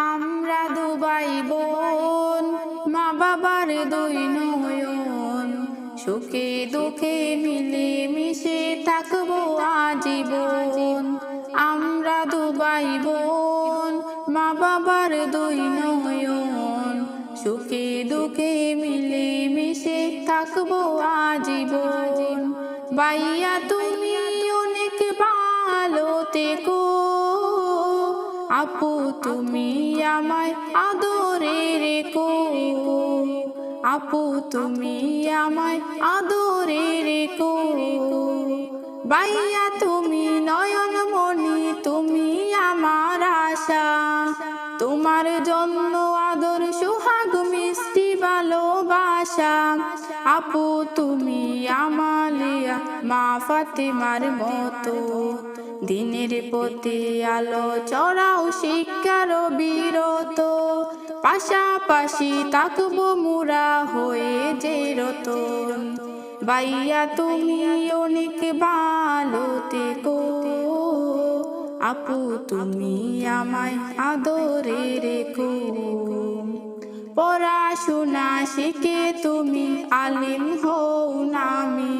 আমরা দুবাই বোন, মা বাবার দুই নয়ন, সুখে দুঃখে মিলে মিশে থাকবো আজীবন। আমরা দুবাই বোন, মা বাবার দুই নয়ন, সুখে দুঃখে মিলে মিশে থাকবো আজীবন। ভাইয়া তুমি অনেক ভালো থেকো, আপু তুমি আমায় আদরে রেখো, আপু তুমি আমায় আদরে রেখো। ভাইয়া তুমি নয়ন মনি, তুমি আমার আশা, তোমার জন্য আদর সোহাগ মিষ্টি ভালোবাসা। আপু তুমি আমালিয়া মা ফাতেমার মতো, দিনের পথে আলো চড়াও শিক্ষার বিরত। পাশাপাশি থাকবো মুরা হয়ে যে রতন। ভাইয়া তুমি অনেক ভালো থেকো, আপু তুমি আমায় আদরে রেখো। পড়াশোনা শিখে তুমি আলিম হও নামি,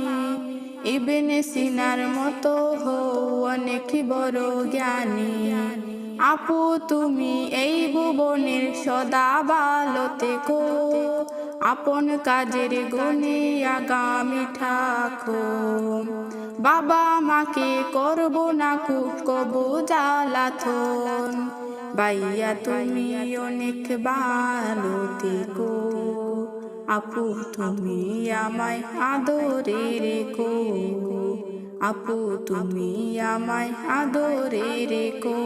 ইবনে সিনার মতো হও অনেক বড় জ্ঞানী। আপু তুমি এই ভুবনের সদা ভালো থেকো, আপন কাজের গুণে আগামী থাকো। বাবা মাকে করবো না কবু জ্বালাতন। ভাইয়া তুমি অনেক ভালো থেকো, আপু তুমি আমায় আদরে রেখো, আপু তুমি আমায় আদরে রেখো।